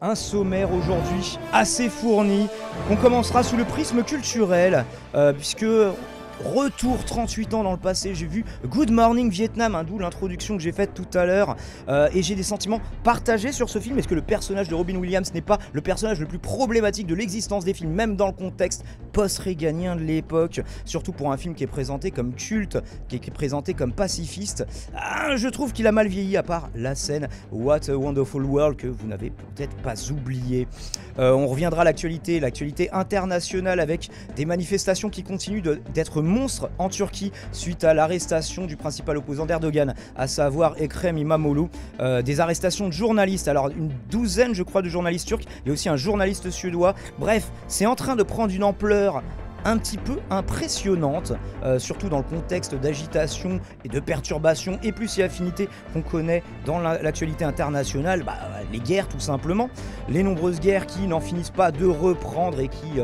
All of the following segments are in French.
un sommaire aujourd'hui assez fourni, qu'on commencera sous le prisme culturel, puisque retour 38 ans dans le passé, j'ai vu Good Morning Vietnam, d'où l'introduction que j'ai faite tout à l'heure, et j'ai des sentiments partagés sur ce film. Est-ce que le personnage de Robin Williams n'est pas le personnage le plus problématique de l'existence des films, même dans le contexte post-réganien de l'époque, surtout pour un film qui est présenté comme culte, qui est présenté comme pacifiste? Je trouve qu'il a mal vieilli, à part la scène What a Wonderful World que vous n'avez peut-être pas oublié. On reviendra à l'actualité internationale, avec des manifestations qui continuent d'être monstres en Turquie suite à l'arrestation du principal opposant d'Erdogan, à savoir Ekrem İmamoğlu, des arrestations de journalistes, alors une douzaine je crois de journalistes turcs, et aussi un journaliste suédois. Bref, c'est en train de prendre une ampleur un petit peu impressionnante, surtout dans le contexte d'agitation et de perturbation et plus et affinités qu'on connaît dans l'actualité internationale, les guerres tout simplement, les nombreuses guerres qui n'en finissent pas de reprendre et qui,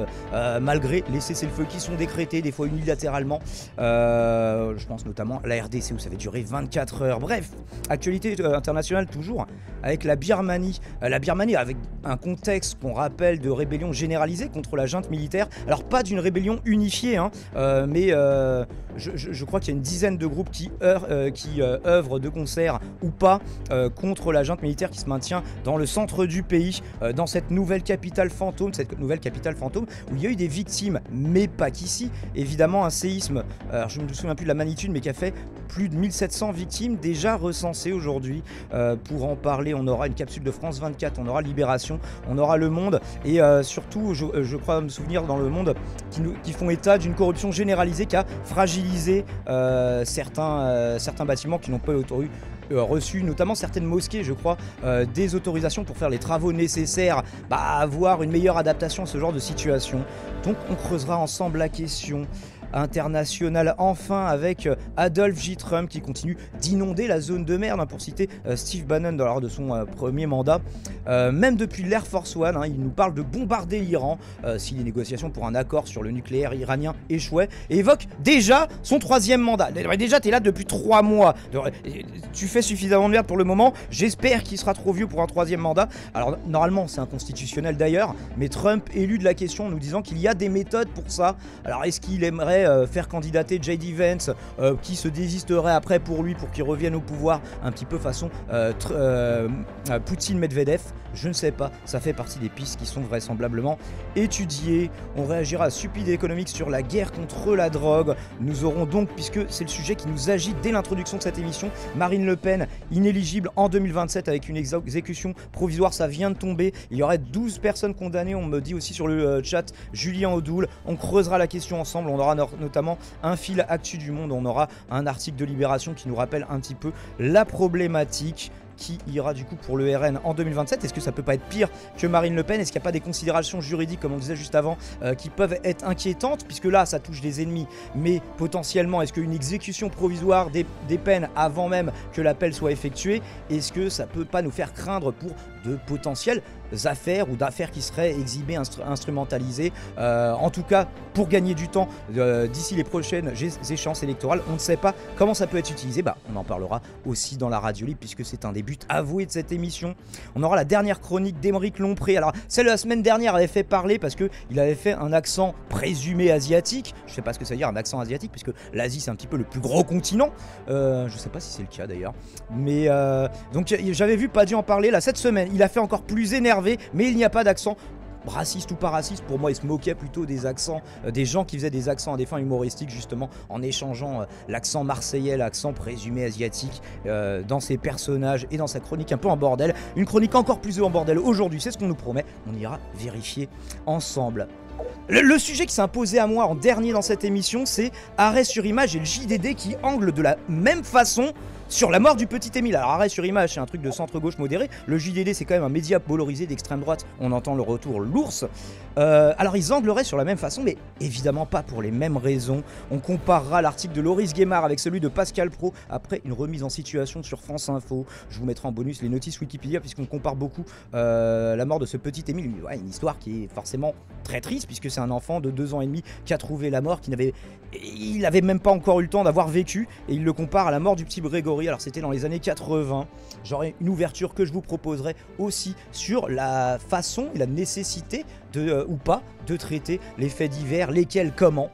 malgré les cessez-le-feu qui sont décrétés des fois unilatéralement, je pense notamment à la RDC où ça va durer 24 heures. Bref, actualité internationale toujours avec la Birmanie avec un contexte qu'on rappelle de rébellion généralisée contre la junte militaire, alors pas d'une rébellion unifiée, mais je crois qu'il y a une dizaine de groupes qui œuvrent de concert ou pas contre la junte militaire qui se maintient dans le centre du pays, dans cette nouvelle capitale fantôme, où il y a eu des victimes, mais pas qu'ici. Évidemment, un séisme, alors je ne me souviens plus de la magnitude, mais qui a fait plus de 1700 victimes déjà recensées aujourd'hui. Pour en parler, on aura une capsule de France 24, on aura Libération, on aura Le Monde, et surtout, je crois me souvenir dans Le Monde, qui font état d'une corruption généralisée qui a fragilisé certains bâtiments qui n'ont pas reçu, notamment certaines mosquées, je crois, des autorisations pour faire les travaux nécessaires à avoir une meilleure adaptation à ce genre de situation. Donc on creusera ensemble la question internationale, enfin, avec Adolf J. Trump qui continue d'inonder la zone de merde, pour citer Steve Bannon lors de son premier mandat. Même depuis l'Air Force One, il nous parle de bombarder l'Iran si les négociations pour un accord sur le nucléaire iranien échouaient, et évoque déjà son troisième mandat. Déjà, t'es là depuis 3 mois. Tu fais suffisamment de merde pour le moment. J'espère qu'il sera trop vieux pour un troisième mandat. Alors, normalement, c'est inconstitutionnel d'ailleurs, mais Trump élude la question en nous disant qu'il y a des méthodes pour ça. Alors, est-ce qu'il aimerait faire candidater J.D. Vance, qui se désisterait après pour lui, pour qu'il revienne au pouvoir un petit peu façon Poutine-Medvedev? Je ne sais pas, ça fait partie des pistes qui sont vraisemblablement étudiées. On réagira à Stupide Économique sur la guerre contre la drogue. Nous aurons donc, puisque c'est le sujet qui nous agite dès l'introduction de cette émission, Marine Le Pen inéligible en 2027 avec une exécution provisoire, ça vient de tomber. Il y aurait 12 personnes condamnées, on me dit aussi sur le chat, Julien Audoul. On creusera la question ensemble, on aura notamment un fil actu du Monde, on aura un article de Libération qui nous rappelle un petit peu la problématique qui ira du coup pour le RN en 2027. Est-ce que ça peut pas être pire que Marine Le Pen? Est-ce qu'il n'y a pas des considérations juridiques, comme on disait juste avant, qui peuvent être inquiétantes, puisque là ça touche des ennemis, mais potentiellement est-ce qu'une exécution provisoire des peines avant même que l'appel soit effectué, est-ce que ça peut pas nous faire craindre pour de potentielles affaires ou d'affaires qui seraient exhibées, instrumentalisées, en tout cas pour gagner du temps d'ici les prochaines échéances électorales? On ne sait pas comment ça peut être utilisé. On en parlera aussi dans la radio libre, puisque c'est un des buts avoués de cette émission. On aura la dernière chronique d'Aymeric Lompré. Alors celle de la semaine dernière avait fait parler parce que il avait fait un accent présumé asiatique. Je sais pas ce que ça veut dire, un accent asiatique, puisque l'Asie c'est un petit peu le plus gros continent. Je sais pas si c'est le cas d'ailleurs, mais donc j'avais vu Paddy en parler là cette semaine. Il a fait encore plus énervé, mais il n'y a pas d'accent raciste ou pas raciste. Pour moi, il se moquait plutôt des accents, des gens qui faisaient des accents à des fins humoristiques, justement en échangeant l'accent marseillais, l'accent présumé asiatique dans ses personnages et dans sa chronique un peu en bordel. Une chronique encore plus en bordel aujourd'hui, c'est ce qu'on nous promet. On ira vérifier ensemble. Le sujet qui s'est imposé à moi en dernier dans cette émission, c'est Arrêt sur Image et le JDD qui angle de la même façon sur la mort du petit Émile. Alors Arrêt sur Image, c'est un truc de centre-gauche modéré. Le JDD, c'est quand même un média polarisé d'extrême droite. On entend le retour l'ours. Alors ils angleraient sur la même façon, mais évidemment pas pour les mêmes raisons. On comparera l'article de Loris Guémard avec celui de Pascal Praud après une remise en situation sur France Info. Je vous mettrai en bonus les notices Wikipédia, puisqu'on compare beaucoup la mort de ce petit Émile. Une histoire qui est forcément très triste, puisque c'est un enfant de 2 ans et demi qui a trouvé la mort, il n'avait même pas encore eu le temps d'avoir vécu, et il le compare à la mort du petit Grégory théorie, alors c'était dans les années 80. J'aurai une ouverture que je vous proposerai aussi sur la façon et la nécessité de, ou pas, de traiter les faits divers, lesquels, comment.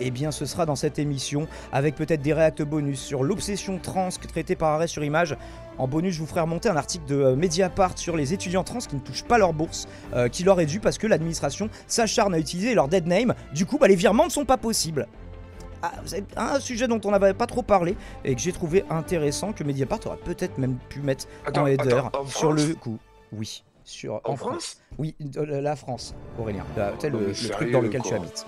Eh bien, ce sera dans cette émission, avec peut-être des réacts bonus sur l'obsession trans traitée par Arrêt sur Image. En bonus, je vous ferai remonter un article de Mediapart sur les étudiants trans qui ne touchent pas leur bourse, qui leur est dû parce que l'administration s'acharne à utiliser leur dead name. Du coup, les virements ne sont pas possibles. Ah, c'est un sujet dont on n'avait pas trop parlé et que j'ai trouvé intéressant, que Mediapart aurait peut-être même pu mettre en header sur le coup. Oui, en France. Oui, la France, Aurélien. Le truc dans lequel tu habites.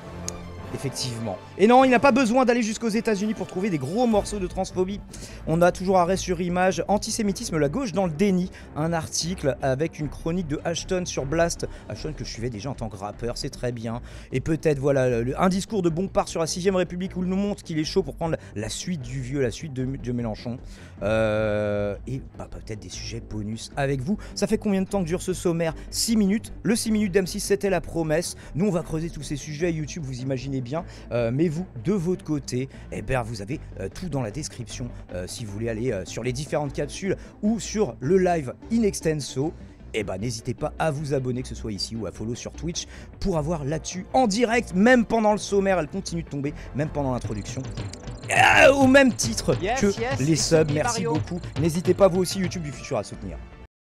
Effectivement. Et non, il n'a pas besoin d'aller jusqu'aux États-Unis pour trouver des gros morceaux de transphobie. On a toujours Arrêt sur Image, antisémitisme, la gauche dans le déni. Un article avec une chronique de Ashton sur Blast. Ashton que je suivais déjà en tant que rappeur, c'est très bien. Et peut-être, voilà, un discours de Bompard sur la 6ème République où il nous montre qu'il est chaud pour prendre la suite du vieux, la suite de Mélenchon. Et peut-être des sujets bonus avec vous. Ça fait combien de temps que dure ce sommaire? 6 minutes. Le 6 minutes d'M6, c'était la promesse. Nous, on va creuser tous ces sujets YouTube, vous imaginez bien, mais vous, de votre côté, eh ben, vous avez tout dans la description si vous voulez aller sur les différentes capsules ou sur le live in extenso. Eh ben, n'hésitez pas à vous abonner, que ce soit ici ou à follow sur Twitch, pour avoir l'actu en direct, même pendant le sommaire. Elle continue de tomber, même pendant l'introduction. Au même titre que les subs. Merci beaucoup. N'hésitez pas, vous aussi, YouTube du futur, à soutenir.